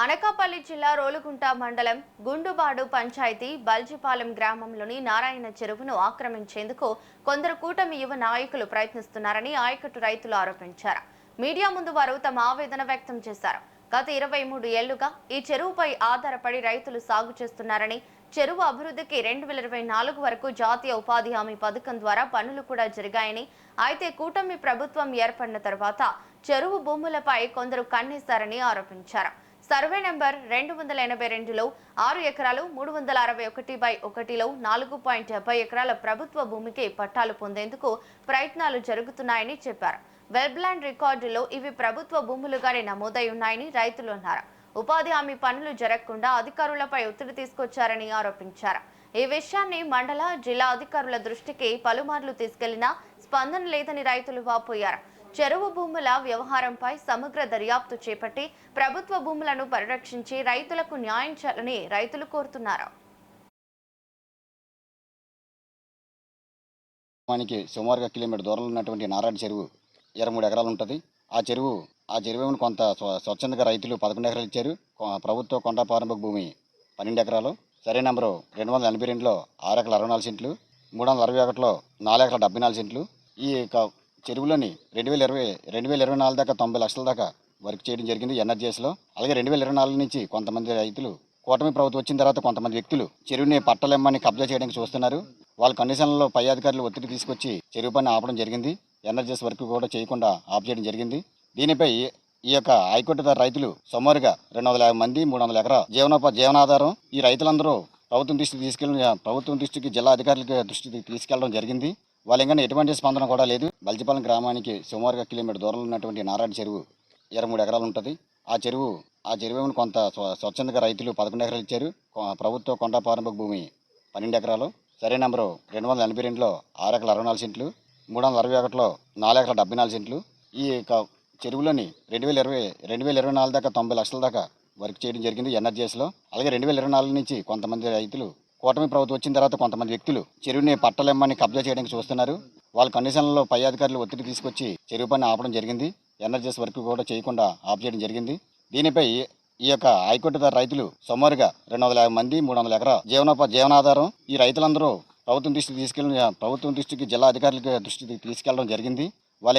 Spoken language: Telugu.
అనకాపల్లి జిల్లా రోలుగుంట మండలం గుండుబాడు పంచాయతీ బల్జిపాలెం గ్రామంలోని నారాయణ చెరువును ఆక్రమించేందుకు కొందరు కూటమి యువ నాయకులు ప్రయత్నిస్తున్నారని ఆయకట్టు రైతులు ఆరోపించారు. మీడియా ముందు వారు తమ ఆవేదన వ్యక్తం చేశారు. గత 23 ఏళ్లుగా ఈ చెరువుపై ఆధారపడి రైతులు సాగు చేస్తున్నారని, చెరువు అభివృద్ధికి 2024 వరకు జాతీయ ఉపాధి హామీ పథకం ద్వారా పనులు కూడా జరిగాయని, అయితే కూటమి ప్రభుత్వం ఏర్పడిన తర్వాత చెరువు భూములపై కొందరు కన్నేశారని ఆరోపించారు. సర్వే నెంబర్ 282లో 6 ఎకరాలు 361/1లో 4.70 ఎకరాల ప్రభుత్వ భూమికి పట్టాలు పొందేందుకు ప్రయత్నాలు జరుగుతున్నాయని చెప్పారు. వెబ్లాండ్ రికార్డులో ఇవి ప్రభుత్వ భూములుగానే నమోదై ఉన్నాయని రైతులు అన్నారు. ఉపాధి హామీ పనులు జరగకుండా అధికారులపై ఒత్తిడి తీసుకొచ్చారని ఆరోపించారు. ఈ విషయాన్ని మండల, జిల్లా అధికారుల దృష్టికి పలుమార్లు తీసుకెళ్లినా స్పందన లేదని రైతులు వాపోయారు. చెరువు భూముల వ్యవహారంపై సమగ్ర దర్యాప్తు చేపట్టి ప్రభుత్వ భూములను పరిరక్షించి రైతులకు న్యాయం చేయాలని రైతులు కోరుతున్నారు. మనకి సుమారుగా కిలోమీటర్ దూరంలో ఉన్నటువంటి నారాయణ చెరువు 23 ఎకరాలు ఉంటుంది. ఆ చెరువును కొంత స్వచ్ఛందంగా రైతులు 11 ఎకరాలు ఇచ్చారు. ప్రభుత్వ కొండ ప్రారంభ భూమి 12 ఎకరాలు. సర్వే నెంబరు 282లో 6 ఎకరాల 64 సెంట్లు, 361లో 4 ఎకరాల 74 సెంట్లు. ఈ చెరువులోని 2024 దాకా 90 లక్షల దాకా వర్క్ చేయడం జరిగింది ఎన్ఆర్జీఎస్లో. అలాగే 2024 నుంచి కొంతమంది రైతులు, కూటమి ప్రభుత్వం వచ్చిన తర్వాత కొంతమంది వ్యక్తులు చెరువుని పట్టలేమ్మని కబ్జా చేయడానికి చూస్తున్నారు. వాళ్ళ కండిషన్లలో పై అధికారులు ఒత్తిడి తీసుకొచ్చి చెరువు పని ఆపడం జరిగింది. ఎన్ఆర్జీఎస్ వర్క్ కూడా చేయకుండా ఆఫ్ చేయడం జరిగింది. దీనిపై ఈ యొక్క హైకోర్టు రైతులు సుమారుగా 250 మంది 300 ఎకరాల జీవనాధారం. ఈ రైతులందరూ ప్రభుత్వం దృష్టికి జిల్లా అధికారులకి దృష్టికి తీసుకెళ్లడం జరిగింది. వాళ్ళు ఇంకా ఎటువంటి స్పందన కూడా లేదు. బల్జిపాలెం గ్రామానికి సుమారుగా కిలోమీటర్ దూరంలో ఉన్నటువంటి నారాయణ చెరువు 23 ఎకరాలు ఉంటుంది. ఆ చెరువును కొంత స్వచ్ఛందంగా రైతులు 11 ఎకరాలు ఇచ్చారు. ప్రభుత్వ కొండ ప్రారంభ భూమి 12 ఎకరాలు. సర్వే నెంబరు 282లో 6 ఎకరాల 64 సెంట్లు, 361లో 4 ఎకరాల 74 సెంట్లు. ఈ చెరువులోని 2024 దాకా 90 లక్షల దాకా వర్క్ చేయడం జరిగింది ఎన్ఆర్జీఎస్లో. అలాగే 2024 నుంచి కొంతమంది రైతులు, కూటమి ప్రభుత్వం వచ్చిన తర్వాత కొంతమంది వ్యక్తులు చెరువుని పట్టలేమ్మని కబ్జా చేయడానికి చూస్తున్నారు. వాళ్ళ కండిషన్లలో పై అధికారులు ఒత్తిడి తీసుకొచ్చి చెరువు పని ఆపడం జరిగింది. ఎన్ఆర్జీఎస్ వర్క్ కూడా చేయకుండా ఆఫ్ చేయడం జరిగింది. దీనిపై ఈ యొక్క హైకోర్టు రైతులు సుమారుగా 250 మంది 300 ఎకరాల జీవనాధారం. ఈ రైతులందరూ ప్రభుత్వం దృష్టికి జిల్లా అధికారులకి దృష్టికి తీసుకెళ్లడం జరిగింది. వాళ్ళ